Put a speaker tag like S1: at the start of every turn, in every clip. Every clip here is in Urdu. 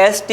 S1: ST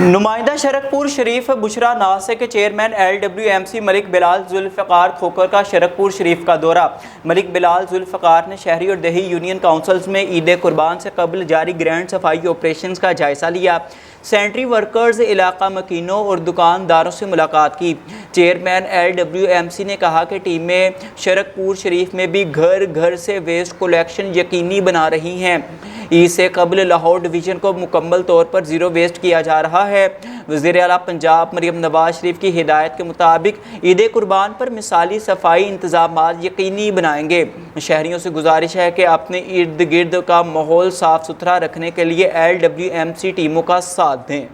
S1: نمائندہ شرکپور شریف بشرا ناسے کے چیئرمین LWMC ملک بلال ذوالفقار کھوکھر کا شرکپور شریف کا دورہ۔ ملک بلال ذوالفقار نے شہری اور دیہی یونین کونسلز میں عید قربان سے قبل جاری گرینڈ صفائی آپریشنز کا جائزہ لیا، سینٹری ورکرز، علاقہ مکینوں اور دکانداروں سے ملاقات کی۔ چیئرمین LWMC نے کہا کہ ٹیمیں شرکپور شریف میں بھی گھر گھر سے ویسٹ کلیکشن یقینی بنا رہی ہیں۔ عید سے قبل لاہور ڈویژن کو مکمل طور پر زیرو ویسٹ کیا جا رہا ہے۔ وزیر اعلیٰ پنجاب مریم نواز شریف کی ہدایت کے مطابق عید قربان پر مثالی صفائی انتظامات یقینی بنائیں گے۔ شہریوں سے گزارش ہے کہ اپنے ارد گرد کا ماحول صاف ستھرا رکھنے کے لیے LWMC ٹیموں کا ساتھ دیں۔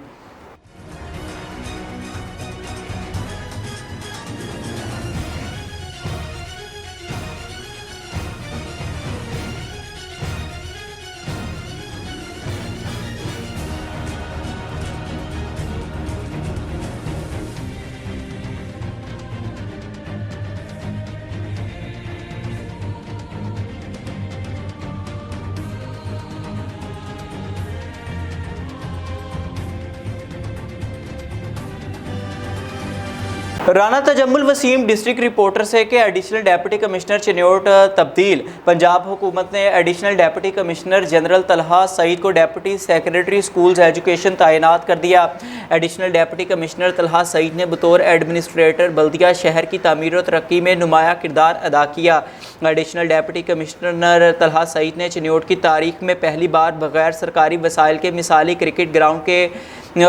S1: رانا تجمل وسیم ڈسٹرکٹ رپورٹر سے کہ ایڈیشنل ڈیپٹی کمشنر چنیوٹ تبدیل۔ پنجاب حکومت نے additional deputy commissioner general Talha Saeed کو ڈیپٹی سیکریٹری اسکولز ایجوکیشن تعینات کر دیا۔ Additional deputy commissioner Talha Saeed نے بطور ایڈمنسٹریٹر بلدیہ شہر کی تعمیر و ترقی میں نمایاں کردار ادا کیا۔ Additional deputy commissioner Talha Saeed نے چنیوٹ کی تاریخ میں پہلی بار بغیر سرکاری وسائل کے مثالی کرکٹ گراؤنڈ کے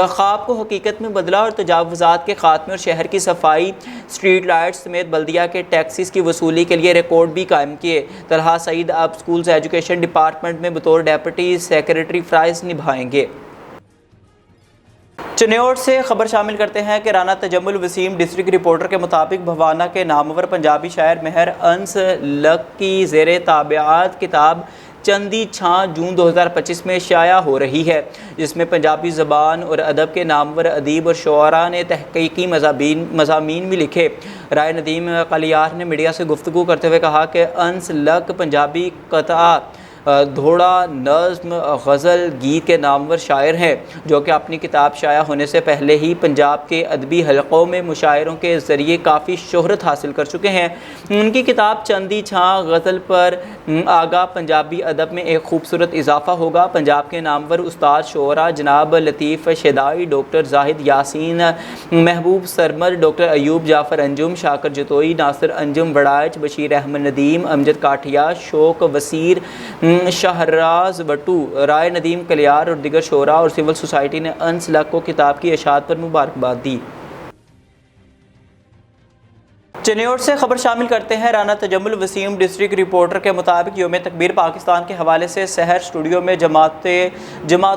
S1: خواب کو حقیقت میں بدلا اور تجاوزات کے خاتمے اور شہر کی صفائی، اسٹریٹ لائٹس سمیت بلدیہ کے ٹیکسز کی وصولی کے لیے ریکارڈ بھی قائم کیے۔ طلحہ سعید اب اسکولز ایجوکیشن ڈپارٹمنٹ میں بطور ڈیپٹی سیکریٹری فرائض نبھائیں گے۔ چنیوٹ سے خبر شامل کرتے ہیں کہ رانا تجمل وسیم ڈسٹرکٹ رپورٹر کے مطابق بھوانا کے نامور پنجابی شاعر مہر انس لک کی زیر طابعات کتاب چندی چھاں جون 2025 میں شائع ہو رہی ہے، جس میں پنجابی زبان اور ادب کے نامور ادیب اور شعراء نے تحقیقی مضامین بھی لکھے۔ رائے ندیم قلیار نے میڈیا سے گفتگو کرتے ہوئے کہا کہ انس لک پنجابی قطعہ، دھوڑا، نظم، غزل، گیت کے نامور شاعر ہیں، جو کہ اپنی کتاب شائع ہونے سے پہلے ہی پنجاب کے ادبی حلقوں میں مشاعروں کے ذریعے کافی شہرت حاصل کر چکے ہیں۔ ان کی کتاب چندی چھاں غزل پر آگاہ پنجابی ادب میں ایک خوبصورت اضافہ ہوگا۔ پنجاب کے نامور استاد شعراء جناب لطیف شیدائی، ڈاکٹر زاہد یاسین، محبوب سرمد، ڈاکٹر ایوب جعفر انجم، شاکر جتوئی، ناصر انجم وڑائچ، بشیر احمد ندیم، امجد کاٹھیا، شوق وسیر، شہراز بٹو، رائے ندیم کلیار اور دیگر شعراء اور سول سوسائٹی نے انس لک کو کتاب کی اشاعت پر مبارکباد دی۔ چنیوٹ سے خبر شامل کرتے ہیں رانا تجمل وسیم ڈسٹرکٹ رپورٹر کے مطابق یوم تکبیر پاکستان کے حوالے سے سحر اسٹوڈیو میں جماعت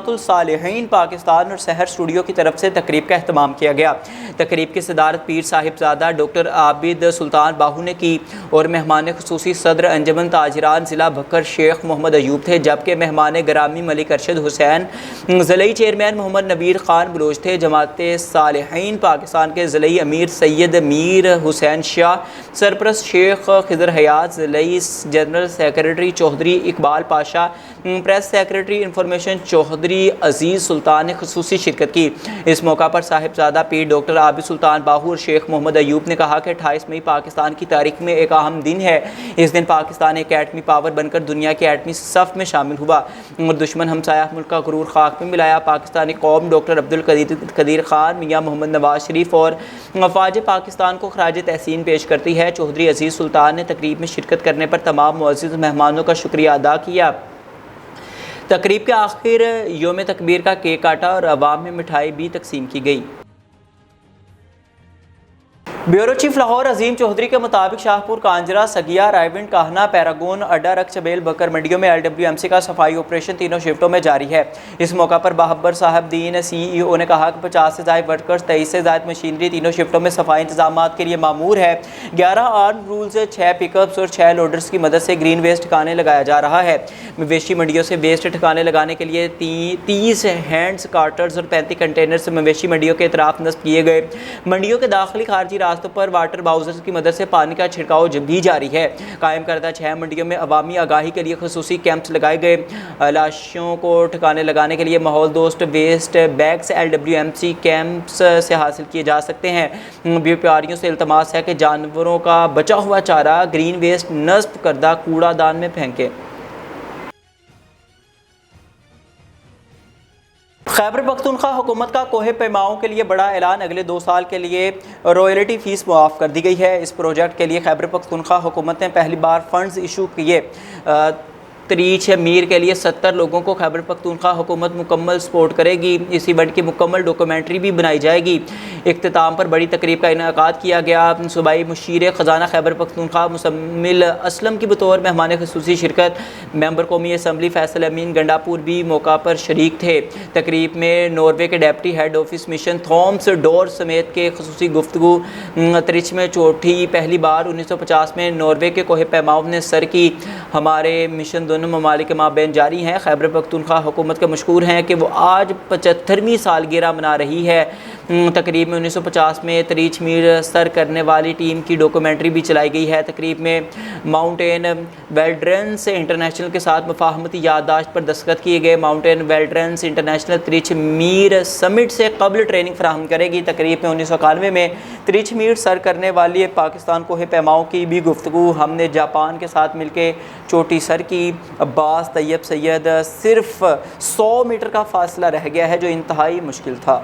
S1: الصالحین پاکستان اور سحر اسٹوڈیو کی طرف سے تقریب کا اہتمام کیا گیا۔ تقریب کی صدارت پیر صاحبزادہ ڈاکٹر عابد سلطان باہو نے کی اور مہمان خصوصی صدر انجمن تاجران ضلع بکر شیخ محمد ایوب تھے، جبکہ مہمان گرامی ملک ارشد حسین، ضلعی چیئرمین محمد نبیر خان بلوچ تھے۔ جماعت صالحین پاکستان کے ضلعی امیر سید میر حسین شاہ، سرپرست شیخ خضر حیات، ضلعی general secretary Chaudhry Iqbal Pasha, press secretary information Chaudhry Aziz Sultan نے خصوصی شرکت کی۔ اس موقع پر صاحبزادہ پیر ڈاکٹر عابد سلطان باہو اور شیخ محمد ایوب نے کہا کہ 28 مئی پاکستان کی تاریخ میں ایک اہم دن ہے۔ اس دن پاکستان ایک ایٹمی پاور بن کر دنیا کے ایٹمی صف میں شامل ہوا اور دشمن ہمسایہ ملک کا غرور خاک میں ملایا۔ پاکستانی قوم ڈاکٹر عبدالقدیر خان، میاں محمد نواز شریف اور افواج پاکستان کو خراج تحسین پیش کرتی ہے۔ چوہدری عزیز سلطان نے تقریب میں شرکت کرنے پر تمام معزز مہمانوں کا شکریہ ادا کیا۔ تقریب کے آخر یوم تکبیر کا کیک کاٹا اور عوام میں مٹھائی بھی تقسیم کی گئی۔ بیورو چیف لاہور عظیم چوہدری کے مطابق شاہپور، کانجرا، سگیا، رائیونڈ، کاہنا، پیراگون، اڈا، رکھ چبیل، بکر منڈیوں میں LWMC کا صفائی آپریشن تینوں شفٹوں میں جاری ہے۔ اس موقع پر باہبر صاحب دین CEO نے کہا کہ 50 سے زائد ورکرز، 23 سے زائد مشینری تینوں شفٹوں میں صفائی انتظامات کے لیے مامور ہے۔ 11 آرم رولز، 6 پک اپس اور 6 لوڈرز کی مدد سے گرین ویسٹ ٹھکانے لگایا جا رہا ہے۔ مویشی منڈیوں سے ویسٹ ٹھکانے لگانے کے لیے 30 ہینڈز کارٹرز اور 35 کنٹینرز مویشی منڈیوں کے اطراف نصب کیے گئے۔ منڈیوں کے داخلی خارجی راستوں پر واٹر باؤزرز کی مدد سے پانی کا چھڑکاؤ بھی جاری ہے۔ قائم کردہ 6 منڈیوں میں عوامی آگاہی کے لیے خصوصی کیمپس لگائے گئے۔ لاشوں کو ٹھکانے لگانے کے لیے ماحول دوست ویسٹ بیگز LWMC کیمپس سے حاصل کیے جا سکتے ہیں۔ بیوپاریوں سے التماس ہے کہ جانوروں کا بچا ہوا چارہ گرین ویسٹ نصب کردہ کوڑا دان میں پھینکیں۔ خیبر پختونخوا حکومت کا کوہ پیماؤں کے لیے بڑا اعلان، اگلے 2 سال کے لیے رائلٹی فیس معاف کر دی گئی ہے۔ اس پروجیکٹ کے لیے خیبر پختونخوا حکومت نے پہلی بار فنڈز ایشو کیے۔ تریچ میر کے لیے 70 لوگوں کو خیبر پختونخوا حکومت مکمل سپورٹ کرے گی۔ اس ایونٹ کی مکمل ڈاکومنٹری بھی بنائی جائے گی۔ اختتام پر بڑی تقریب کا انعقاد کیا گیا۔ صوبائی مشیر خزانہ خیبر پختونخوا مزمل اسلم کی بطور مہمان خصوصی شرکت، ممبر قومی اسمبلی فیصل امین گنڈاپور بھی موقع پر شریک تھے۔ تقریب میں ناروے کے deputy head office mission Thomas Dore سمیت کے خصوصی گفتگو۔ ترچ میں چوٹھی پہلی بار 1950 میں ناروے کے کوہ پیماؤں نے سر کی۔ ہمارے مشن دونوں ممالک کے مابین جاری ہیں۔ خیبر پختونخوا حکومت کا مشکور ہیں کہ وہ آج 75ویں سالگرہ منا رہی ہے۔ تقریب میں 1950 میں تریچ میر سر کرنے والی ٹیم کی ڈاکومنٹری بھی چلائی گئی ہے۔ تقریب میں ماؤنٹین ویلڈرنس انٹرنیشنل کے ساتھ مفاہمتی یادداشت پر دستخط کیے گئے۔ ماؤنٹین ویلڈرنس انٹرنیشنل تریچ میر سمٹ سے قبل ٹریننگ فراہم کرے گی۔ تقریب میں 1991 میں تریچ میر سر کرنے والی پاکستان کوہ پیماؤں کی بھی گفتگو۔ ہم نے جاپان کے ساتھ مل کے چوٹی سر کی۔ عباس طیب سید، صرف 100 میٹر کا فاصلہ رہ گیا ہے جو انتہائی مشکل تھا۔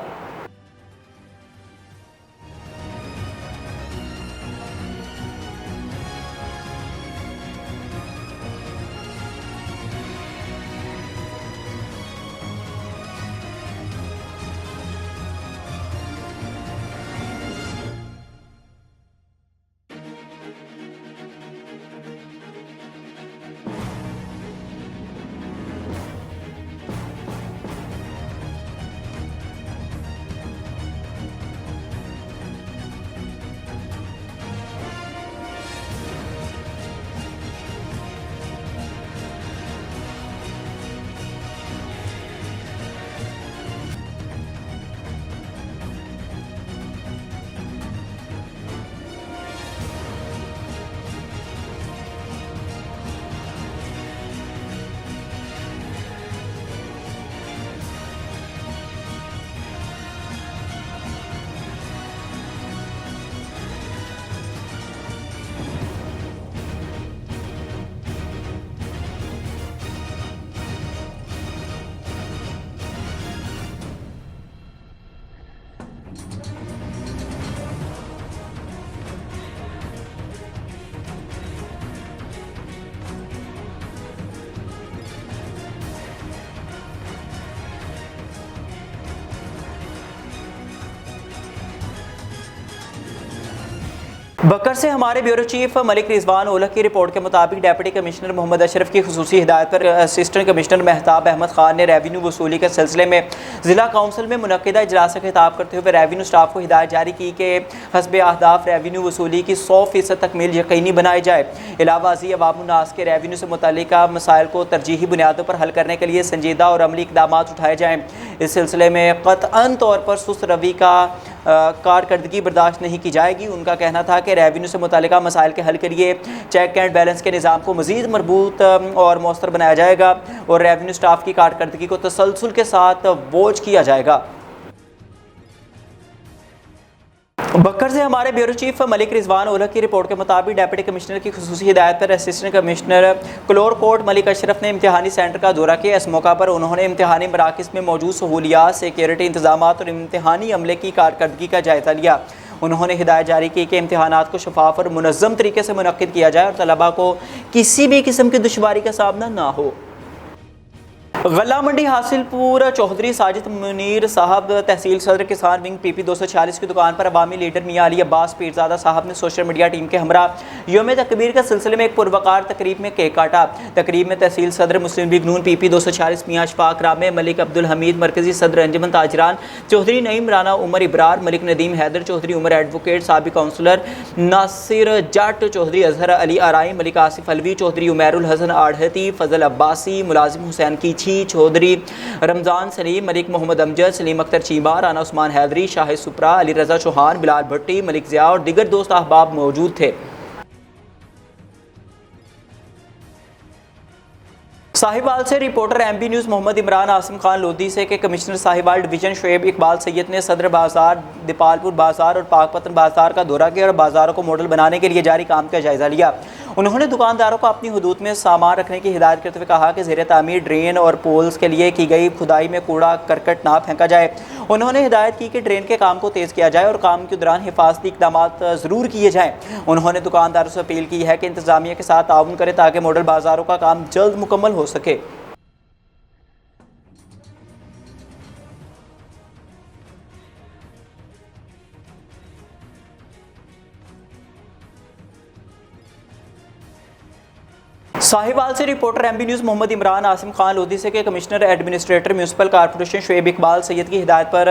S1: بکر سے ہمارے بیورو چیف ملک رضوان اولکھ کی رپورٹ کے مطابق ڈپٹی کمشنر محمد اشرف کی خصوصی ہدایت پر اسسٹنٹ کمشنر مہتاب احمد خان نے ریونیو وصولی کے سلسلے میں ضلع کونسل میں منعقدہ اجلاس سے خطاب کرتے ہوئے ریونیو سٹاف کو ہدایت جاری کی کہ حسب اہداف ریونیو وصولی کی 100% تکمیل یقینی بنائی جائے۔ علاوہ ازیں عوام الناس کے ریونیو سے متعلقہ مسائل کو ترجیحی بنیادوں پر حل کرنے کے لیے سنجیدہ اور عملی اقدامات اٹھائے جائیں۔ اس سلسلے میں قطعاً طور پر سست روی کا کارکردگی برداشت نہیں کی جائے گی۔ ان کا کہنا تھا کہ ریونیو سے متعلقہ مسائل کے حل کے لیے چیک اینڈ بیلنس کے نظام کو مزید مربوط اور مؤثر بنایا جائے گا اور ریونیو سٹاف کی کارکردگی کو تسلسل کے ساتھ ووچ کیا جائے گا۔ بکر سے ہمارے بیورو چیف ملک رضوان اولکھ کی رپورٹ کے مطابق ڈپٹی کمشنر کی خصوصی ہدایت پر اسسٹنٹ کمشنر کلور کوٹ ملک اشرف نے امتحانی سینٹر کا دورہ کیا۔ اس موقع پر انہوں نے امتحانی مراکز میں موجود سہولیات، سیکیورٹی انتظامات اور امتحانی عملے کی کارکردگی کا جائزہ لیا۔ انہوں نے ہدایت جاری کی کہ امتحانات کو شفاف اور منظم طریقے سے منعقد کیا جائے اور طلباء کو کسی بھی قسم کی دشواری کا سامنا نہ ہو۔ غلہ منڈی حاصل پور چودھری ساجد منیر صاحب تحصیل صدر کسان ونگ PP 246 کی دکان پر عوامی لیڈر میاں علی عباس پیرزادہ صاحب نے سوشل میڈیا ٹیم کے ہمراہ یوم تکبیر کے سلسلے میں ایک پروقار تقریب میں کیک کاٹا۔ تقریب میں تحصیل صدر مسلم لیگ نون PP 246 میاں اشفاق رامے، ملک عبدالحمید مرکزی صدر انجمن تاجران چودھری نعیم رانا عمر ابرار، ملک ندیم حیدر چودھری عمر ایڈوکیٹ، سابق کونسلر ناصر جٹ چودھری اظہر علی آرائی، ملک آصف علوی چودھری عمیر الحسن آڑھتی، فضل عباسی، ملازم حسین کیچھی، صدیقی چودھری، رمضان سلیم، ملک محمد امجد، سلیم اختر چیمہ، رانا عثمان حیدری، شاہد سپرا، علی رضا چوہان، بلال بھٹی، ملک ضیاء اور دیگر دوست احباب موجود تھے۔ ساہیوال سے reporter M B news Muhammad Imran Asim Khan Lodhi سے کہ کمشنر ساہیوال ڈویژن شعیب اقبال سید نے صدر بازار، دیپالپور بازار اور پاک پتن بازار کا دورہ کیا اور بازاروں کو ماڈل بنانے کے لیے جاری کام کا جائزہ لیا۔ انہوں نے دکانداروں کو اپنی حدود میں سامان رکھنے کی ہدایت کرتے ہوئے کہا کہ زیر تعمیر ڈرین اور پولز کے لیے کی گئی کھدائی میں کوڑا کرکٹ نہ پھینکا جائے۔ انہوں نے ہدایت کی کہ ڈرین کے کام کو تیز کیا جائے اور کام کے دوران حفاظتی اقدامات ضرور کیے جائیں۔ انہوں نے دکانداروں سے اپیل کی ہے کہ انتظامیہ کے ساتھ تعاون کریں تاکہ ماڈل بازاروں کا کام جلد مکمل ہو سکے۔ ساہیوال سے reporter M B news Muhammad Imran Asim Khan Lodhi سے کہ commissioner administrator municipal corporation Shoaib Iqbal Syed کی ہدایت پر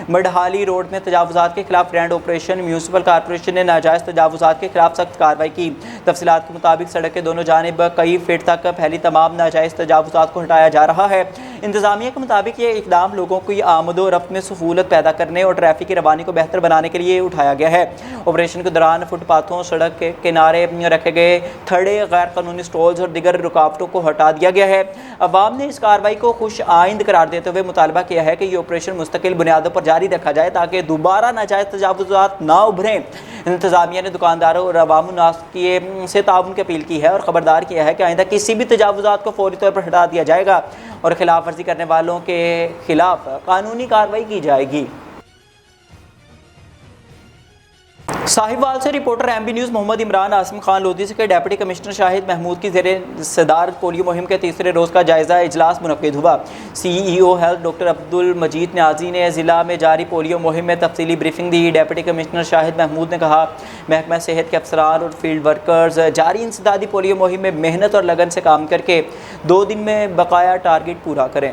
S1: مڈھالی روڈ میں تجاوزات کے خلاف گرینڈ آپریشن میونسپل کارپوریشن نے ناجائز تجاوزات کے خلاف سخت کارروائی کی۔ تفصیلات کے مطابق سڑک کے دونوں جانب کئی فٹ تک پھیلی تمام ناجائز تجاوزات کو ہٹایا جا رہا ہے۔ انتظامیہ کے مطابق یہ اقدام لوگوں کی آمد و رفت میں سہولت پیدا کرنے اور ٹریفک کی روانی کو بہتر بنانے کے لیے اٹھایا گیا ہے۔ آپریشن کے دوران فٹ پاتھوں، سڑک کے کنارے رکھے گئے تھڑے، غیر قانونی سٹالز اور دیگر رکاوٹوں کو ہٹا دیا گیا ہے۔ عوام نے اس کارروائی کو خوش آئند قرار دیتے ہوئے مطالبہ کیا ہے کہ یہ آپریشن مستقل بنیادوں پر جاری رکھا جائے تاکہ دوبارہ ناجائز تجاوزات نہ ابھریں۔ انتظامیہ نے دکانداروں اور عوام الناس سے تعاون کی اپیل کی ہے اور خبردار کیا ہے کہ آئندہ کسی بھی تجاوزات کو فوری طور پر ہٹا دیا جائے گا اور خلاف ورزی کرنے والوں کے خلاف قانونی کارروائی کی جائے گی۔ ساہیوال سے reporter M B news Muhammad Imran Asim Khan Lodhi سے کہ ڈپٹی کمشنر شاہد محمود کی زیر صدارت پولیو مہم کے تیسرے روز کا جائزہ اجلاس منعقد ہوا۔ سی ای او ہیلتھ ڈاکٹر عبدالمجید نیازی نے ضلع میں جاری پولیو مہم میں تفصیلی بریفنگ دی۔ ڈپٹی کمشنر شاہد محمود نے کہا محکمہ صحت کے افسران اور فیلڈ ورکرز جاری انسدادی پولیو مہم میں محنت اور لگن سے کام کر کے 2 دن میں بقایا ٹارگٹ پورا کریں۔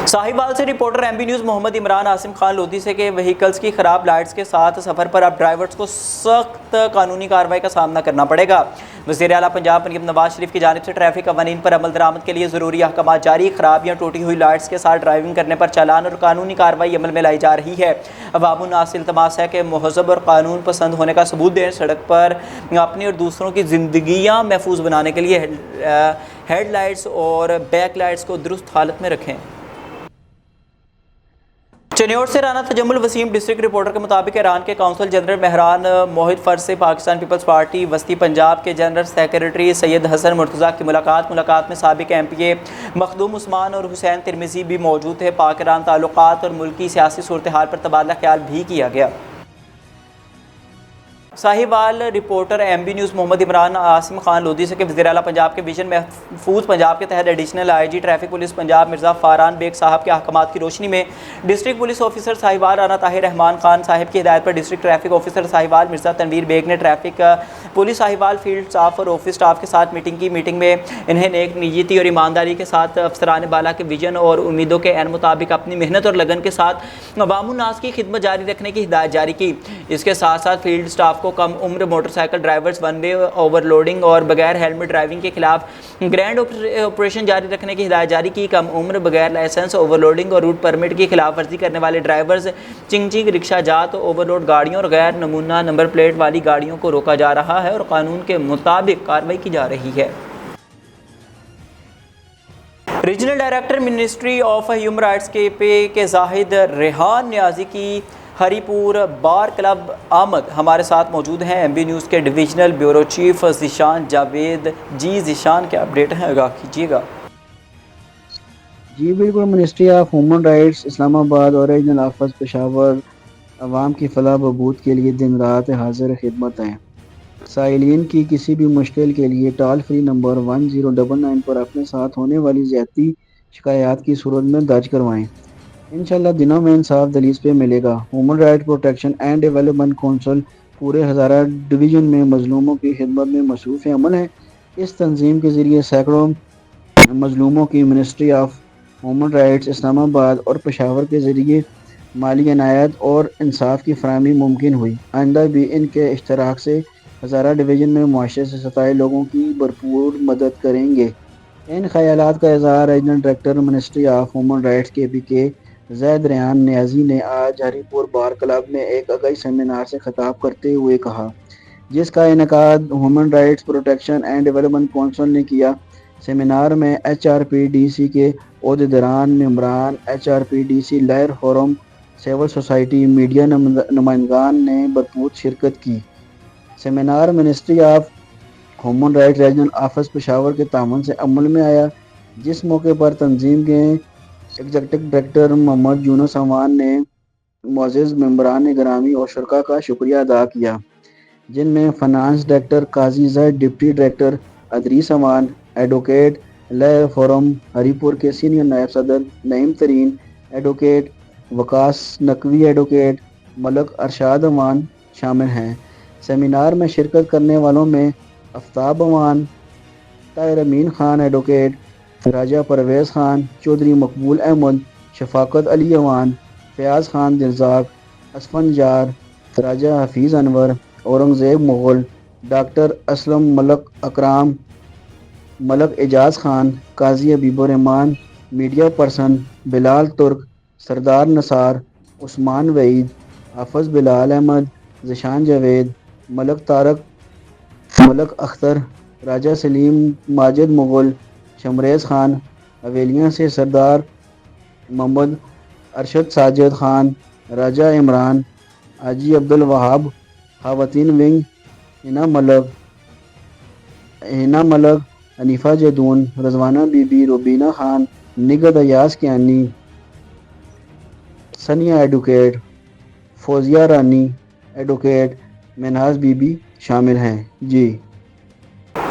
S1: ساہیوال سے reporter M B news Muhammad Imran Asim Khan Lodhi سے کہ وہیکلز کی خراب لائٹس کے ساتھ سفر پر اب ڈرائیورز کو سخت قانونی کارروائی کا سامنا کرنا پڑے گا۔ وزیر اعلیٰ پنجاب مریم نواز شریف کی جانب سے ٹریفک قوانین پر عمل درآمد کے لیے ضروری احکامات جاری، خراب یا ٹوٹی ہوئی لائٹس کے ساتھ ڈرائیونگ کرنے پر چالان اور قانونی کارروائی عمل میں لائی جا رہی ہے۔ عوام الناس سے التماس ہے کہ مہذب اور قانون پسند ہونے کا ثبوت دیں، سڑک پر اپنی اور دوسروں کی زندگیاں محفوظ بنانے کے لیے ہیڈ لائٹس اور بیک لائٹس کو درست حالت میں رکھیں۔ چنیوٹ سے رانا تجمل وسیم ڈسٹرکٹ رپورٹر کے مطابق ایران کے کونسل جنرل مہران موحد فرد سے پاکستان پیپلز پارٹی وسطی پنجاب کے جنرل سیکریٹری سید حسن مرتضیٰ کی ملاقات میں سابق ایم پی اے مخدوم عثمان اور حسین ترمذی بھی موجود تھے۔ پاک ایران تعلقات اور ملکی سیاسی صورتحال پر تبادلہ خیال بھی کیا گیا۔ Sahiwal reporter M B news Muhammad Imran Asim Khan Lodhi سے کہ وزیر اعلیٰ پنجاب کے ویژن محفوظ پنجاب کے تحت additional I G traffic police Punjab Mirza Faran Baig sahib کے احکامات کی روشنی میں district police officer Sahiwal Rana Tahir Rehman Khan sahib کی ہدایت پر district traffic officer Sahiwal Mirza Tanveer Baig نے traffic police Sahiwal field staff اور آفس اسٹاف کے ساتھ میٹنگ میں انہیں نیک نیتی اور ایمانداری کے ساتھ افسران بالا کے ویژن اور امیدوں کے عین مطابق اپنی محنت اور لگن کے ساتھ عوام الناس کی خدمت جاری رکھنے کی ہدایت جاری کی۔ اس کے ساتھ ساتھ فیلڈ اسٹاف کو کم عمر motorcycle drivers one way overloading اور بغیر ہیلمٹ ڈرائیونگ کے خلاف گرینڈ آپریشن جاری رکھنے کی ہدایت جاری کی۔ کم عمر بغیر لائسنس اوور لوڈنگ اور روٹ پرمٹ کی خلاف ورزی کرنے والے ڈرائیورز، چنگ رکشہ جات، اوور لوڈ گاڑیوں اور غیر نمونہ نمبر پلیٹ والی گاڑیوں کو روکا جا رہا ہے اور قانون کے مطابق کارروائی کی جا رہی ہے۔ Regional director ministry of human rights کے زاہد ریحان نیازی کی ہری پور بار کلب آمد ہمارے ساتھ موجود ہیں۔ ایم بی نیوز کے divisional bureau chief Zeeshan Javed جی، ذیشان کیا اپڈیٹ ہیں، آگاہ کیجیے گا۔
S2: جی بالکل، ministry of human rights Islamabad اور ریجنل آفس پشاور عوام کی فلاح بہبود کے لیے دن رات حاضر خدمت ہیں۔ سائلین کی کسی بھی مشکل کے لیے ٹال فری نمبر 1099 پر اپنے ساتھ ہونے والی زیادتی شکایات کی صورت میں درج کروائیں۔ انشاءاللہ دنوں میں انصاف دلیس پہ ملے گا۔ Human right protection and development council پورے ہزارہ ڈویژن میں مظلوموں کی خدمت میں مصروف عمل ہے۔ اس تنظیم کے ذریعے سینکڑوں مظلوموں کی ministry of human rights Islamabad اور پشاور کے ذریعے مالی عنایت اور انصاف کی فراہمی ممکن ہوئی۔ آئندہ بھی ان کے اشتراک سے ہزارہ ڈویژن میں معاشرے سے ستائے لوگوں کی بھرپور مدد کریں گے۔ ان خیالات کا اظہار regional director ministry of human rights کے زید ریان نیازی نے آج ہری پور بار کلب میں ایک اگئی سیمینار سے خطاب کرتے ہوئے کہا، جس کا انعقاد human rights protection and development council نے کیا۔ سیمینار میں H R P D C کے عہدیداران، ممبران H R P D C lawyer forum, civil society, media نمائندگان نے بھرپور شرکت کی۔ Seminar ministry of human rights regional office Peshawar کے تعاون سے عمل میں آیا، جس موقع پر تنظیم کے ایگزیکٹو ڈائریکٹر محمد یونس امان نے معزز ممبران گرامی اور شرکاء کا شکریہ ادا کیا، جن میں فنانس ڈائریکٹر قاضی زید، ڈپٹی ڈائریکٹر ادریس امان، ایڈوکیٹ لائر فورم ہری پور کے سینئر نائب صدر نعیم ترین، ایڈوکیٹ وکاس نقوی، ایڈوکیٹ ملک ارشاد امان شامل ہیں۔ سیمینار میں شرکت کرنے والوں میں آفتاب امان، طاہر امین خان، ایڈوکیٹ راجہ پرویز خان، چودھری مقبول احمد، شفاقت علی امان، فیاض خان دلزاق، اسفن جار، راجہ حفیظ انور، اورنگزیب مغل، ڈاکٹر اسلم، ملک اکرام، ملک اعجاز خان، قاضی حبیب الرحمان، میڈیا پرسن بلال ترک، سردار نثار، عثمان وحید، حافظ بلال احمد، ذیشان جاوید، ملک طارق، ملک اختر، راجہ سلیم، ماجد مغل، شمریز خان، حویلیاں سے سردار محمد ارشد ساجد خان، راجہ عمران، حاجی عبدالوہاب، خواتین wing Hina Malik, Hanifa Jadoon, Rizwana Bibi, Rubina Khan, Nighat Ayaz Kiani, Sania advocate, Fouzia Rani, advocate Minhaz Bibi شامل ہیں۔ جی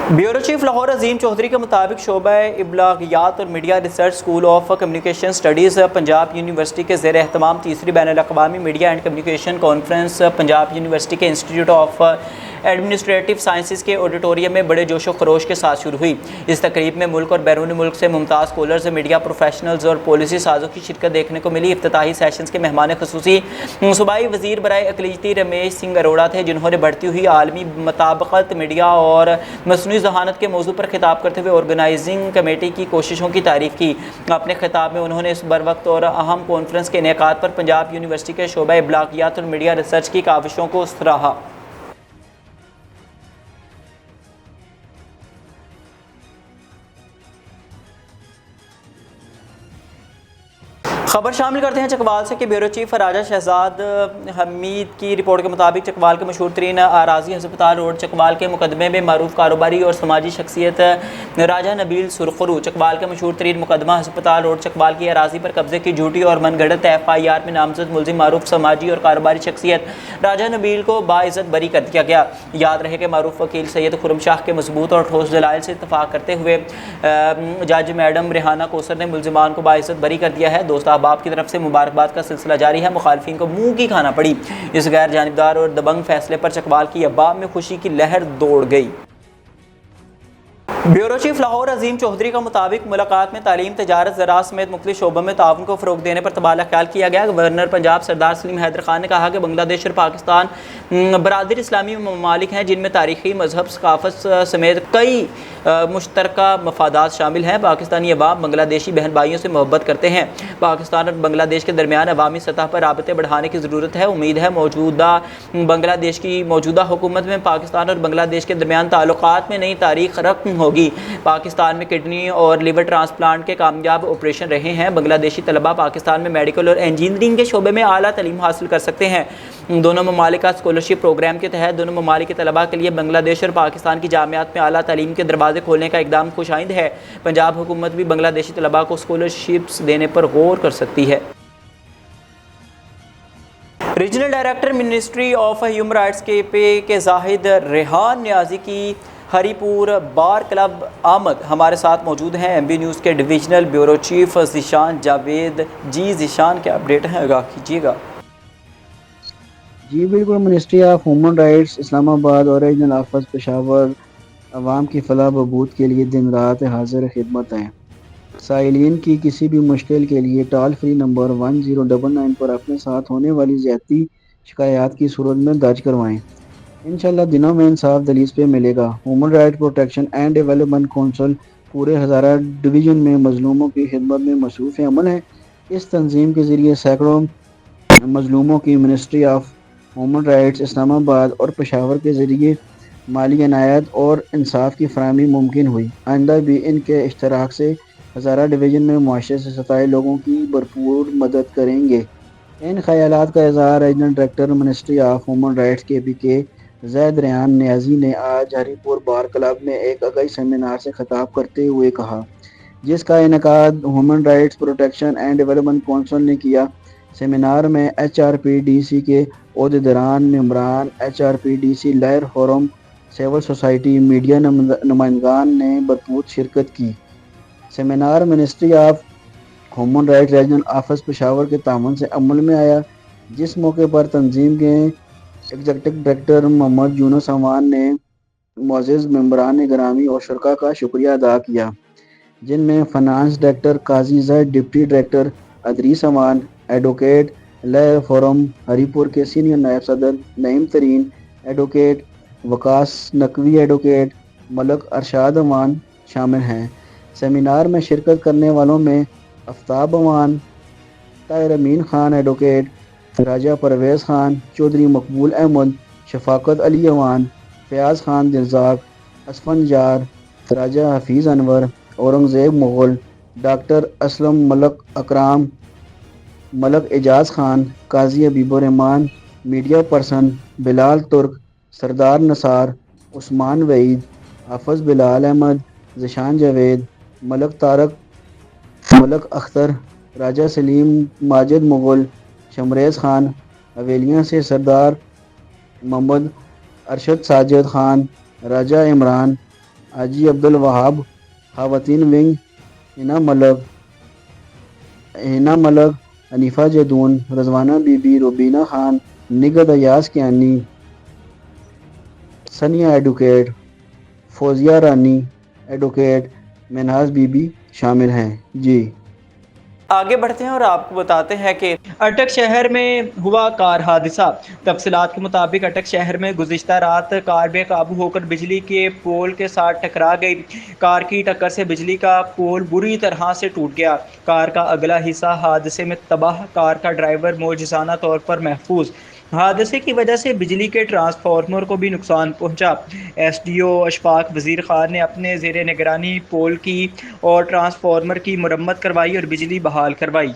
S1: بیورو چیف لاہور عظیم چودھری کے مطابق شعبہ ابلاغیات اور media research school of communication studies Punjab university کے زیر اہتمام تیسری بین الاقوامی media and communication conference Punjab university کے انسٹیٹیوٹ آف ایڈمنسٹریٹو سائنسز کے آڈیٹوریم میں بڑے جوش و خروش کے ساتھ شروع ہوئی۔ اس تقریب میں ملک اور بیرون ملک سے ممتاز اسکالرز، میڈیا پروفیشنلز اور پالیسی سازوں کی شرکت دیکھنے کو ملی۔ افتتاحی سیشنز کے مہمان خصوصی صوبائی وزیر برائے اقلیتی رمیش سنگھ اروڑا تھے، جنہوں نے بڑھتی ہوئی عالمی مطابقت، میڈیا اور مصنوعی ذہانت کے موضوع پر خطاب کرتے ہوئے آرگنائزنگ کمیٹی کی کوششوں کی تعریف کی۔ اپنے خطاب میں انہوں نے اس بروقت اور اہم کانفرنس کے انعقاد پر پنجاب یونیورسٹی کے شعبہ ابلاغیات اور میڈیا ریسرچ کی کاوشوں کو سراہا۔ خبر شامل کرتے ہیں چکوال سے کہ بیورو چیف راجہ شہزاد حمید کی رپورٹ کے مطابق چکوال کے مشہور ترین اراضی ہسپتال روڈ چکوال کے مقدمے میں معروف کاروباری اور سماجی شخصیت راجہ نبیل سرخرو چکوال کے مشہور ترین مقدمہ ہسپتال روڈ چکوال کی اراضی پر قبضے کی جھوٹی اور من گھڑت FIR میں نامزد ملزم معروف سماجی اور کاروباری شخصیت راجہ نبیل کو باعزت بری کر دیا گیا۔ یاد رہے کہ معروف وکیل سید خرم شاہ کے مضبوط اور ٹھوس دلائل سے اتفاق کرتے ہوئے جج میڈم ریحانہ کوثر نے ملزمان کو باعزت بری کر دیا ہے۔ دوست احباب کی طرف سے مبارکباد کا سلسلہ جاری ہے۔ مخالفین کو منہ کی کھانا پڑی۔ اس غیر جانبدار اور دبنگ فیصلے پر چکوال کی عوام میں خوشی کی لہر دوڑ گئی۔ بیورو چیف لاہور عظیم چودھری کا مطابق ملاقات میں تعلیم، تجارت، زراعت سمیت مختلف شعبوں میں تعاون کو فروغ دینے پر تبادلہ خیال کیا گیا۔ گورنر پنجاب سردار سلیم حیدر خان نے کہا کہ بنگلہ دیش اور پاکستان برادر اسلامی ممالک ہیں جن میں تاریخی، مذہب، ثقافت سمیت کئی مشترکہ مفادات شامل ہیں۔ پاکستانی عوام بنگلہ دیشی بہن بھائیوں سے محبت کرتے ہیں۔ پاکستان اور بنگلہ دیش کے درمیان عوامی سطح پر رابطے بڑھانے کی ضرورت ہے۔ امید ہے بنگلہ دیش کی موجودہ حکومت میں پاکستان اور بنگلہ دیش کے درمیان تعلقات میں نئی تاریخ رقم ہوگی۔ پاکستان میں کڈنی اور لیور ٹرانسپلانٹ کے کامیاب آپریشن رہے ہیں۔ بنگلہ دیشی طلباء پاکستان میں میڈیکل اور انجینئرنگ کے شعبے میں اعلیٰ تعلیم حاصل کر سکتے ہیں۔ دونوں ممالک کا اسکالرشپ پروگرام کے تحت دونوں ممالک کے طلباء کے لیے بنگلہ دیش اور پاکستان کی جامعات میں اعلیٰ تعلیم کے دروازے کھولنے کا اقدام خوش آئند ہے۔ پنجاب حکومت بھی بنگلہ دیشی طلباء کو اسکالرشپس دینے پر غور کر سکتی ہے۔ Regional director ministry of human rights کے زاہد ریحان نیازی کی ہری پور بار کلب آمد ہمارے ساتھ موجود ہیں MB نیوز کے divisional bureau chief Zeeshan Javed. جی ذیشان، کیا اپڈیٹ ہیں، آگاہ کیجیے گا۔
S2: جی بالکل، ministry of human rights Islamabad اور ریجنل آفس پشاور عوام کی فلاح بہبود کے لیے دن رات حاضر خدمت ہیں۔ سائلین کی کسی بھی مشکل کے لیے ٹال فری نمبر 1099 پر اپنے ساتھ ہونے والی زیادتی شکایات کی صورت میں درج کروائیں۔ انشاءاللہ دنوں میں انصاف دلیس پہ ملے گا۔ Human right protection and development council پورے ہزارہ ڈویژن میں مظلوموں کی خدمت میں مصروف عمل ہے۔ اس تنظیم کے ذریعے سینکڑوں مظلوموں کی ministry of human rights Islamabad اور پشاور کے ذریعے مالی عنایت اور انصاف کی فراہمی ممکن ہوئی۔ آئندہ بھی ان کے اشتراک سے ہزارہ ڈویژن میں معاشرے سے ستائے لوگوں کی بھرپور مدد کریں گے۔ ان خیالات کا اظہار regional director ministry of human rights کے زید ریان نیازی نے آج ہری پور بار کلب میں ایک اگائی سیمینار سے خطاب کرتے ہوئے کہا، جس کا انعقاد human rights protection and development council نے کیا۔ سیمینار میں H R P D C کے عہدیداران، ممبران H R P D C lawyer forum, civil society, media نمائندگان نے بھرپور شرکت کی۔ Seminar ministry of human rights regional office Peshawar کے تعاون سے عمل میں آیا، جس موقع پر تنظیم کے ایگزیکٹو ڈائریکٹر محمد یونس امان نے معزز ممبران گرامی اور شرکاء کا شکریہ ادا کیا، جن میں فنانس ڈائریکٹر قاضی زید، ڈپٹی ڈائریکٹر ادریس امان، ایڈوکیٹ لائر فورم ہری پور کے سینئر نائب صدر نعیم ترین، ایڈوکیٹ وکاس نقوی، ایڈوکیٹ ملک ارشاد امان شامل ہیں۔ سیمینار میں شرکت کرنے والوں میں آفتاب امان، طاہر امین خان، ایڈوکیٹ راجہ پرویز خان، چودھری مقبول احمد، شفاقت علی امان، فیاض خان دلزاق، اسفن جار، راجہ حفیظ انور، اورنگزیب مغل، ڈاکٹر اسلم، ملک اکرام، ملک اعجاز خان، قاضی حبیب الرحمان، میڈیا پرسن بلال ترک، سردار نثار، عثمان وحید، حافظ بلال احمد، ذیشان جاوید، ملک طارق، ملک اختر، راجہ سلیم، ماجد مغل، شمریز خان، حویلیاں سے سردار محمد ارشد ساجد خان، راجہ عمران، حاجی عبدالوہاب، خواتین wing Hina Malik, Hanifa Jadoon, Rizwana Bibi, Rubina Khan, Nighat Ayaz Kiani, Sania advocate, Fouzia Rani, advocate Minhaz Bibi شامل ہیں۔ جی
S1: آگے بڑھتے ہیں اور آپ کو بتاتے ہیں کہ اٹک شہر میں ہوا کار حادثہ۔ تفصیلات کے مطابق اٹک شہر میں گزشتہ رات کار بے قابو ہو کر بجلی کے پول کے ساتھ ٹکرا گئی۔ کار کی ٹکر سے بجلی کا پول بری طرح سے ٹوٹ گیا۔ کار کا اگلا حصہ حادثے میں تباہ، کار کا ڈرائیور معجزانہ طور پر محفوظ۔ حادثے کی وجہ سے بجلی کے ٹرانسفارمر کو بھی نقصان پہنچا۔ ایس ڈی او اشفاق وزیر خان نے اپنے زیر نگرانی پول کی اور ٹرانسفارمر کی مرمت کروائی اور بجلی بحال کروائی۔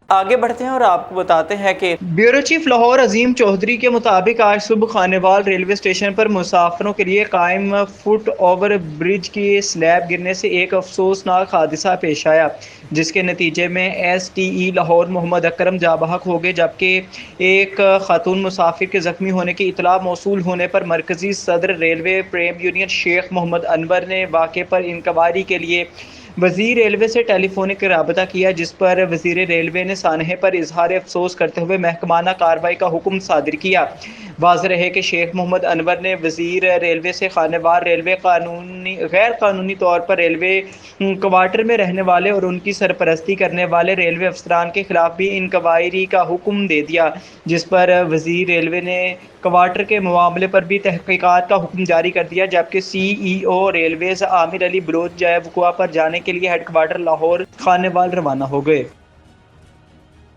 S1: آگے بڑھتے ہیں اور آپ کو بتاتے ہیں کہ بیورو چیف لاہور عظیم چودھری کے مطابق آج صبح خانیوال ریلوے اسٹیشن پر مسافروں کے لیے قائم فٹ اوور برج کی سلیب گرنے سے ایک افسوسناک حادثہ پیش آیا، جس کے نتیجے میں ایس ٹی ای لاہور محمد اکرم جاں بحق ہو گئے، جبکہ ایک خاتون مسافر کے زخمی ہونے کی اطلاع موصول ہونے پر مرکزی صدر ریلوے پریم یونین شیخ محمد انور نے واقعے پر انکوائری کے لیے وزیر ریلوے سے ٹیلی فونک رابطہ کیا، جس پر وزیر ریلوے نے سانحے پر اظہار افسوس کرتے ہوئے محکمانہ کارروائی کا حکم صادر کیا۔ واضح رہے کہ شیخ محمد انور نے وزیر ریلوے سے خانیوال ریلوے غیر قانونی طور پر ریلوے کوارٹر میں رہنے والے اور ان کی سرپرستی کرنے والے ریلوے افسران کے خلاف بھی انکوائری کا حکم دے دیا، جس پر وزیر ریلوے نے کوارٹر کے معاملے پر بھی تحقیقات کا حکم جاری کر دیا، جبکہ سی ای او ریلویز عامر علی بلوچ جائے وقوع پر جانے کے لیے ہیڈ کوارٹر لاہور خانیوال روانہ ہو گئے۔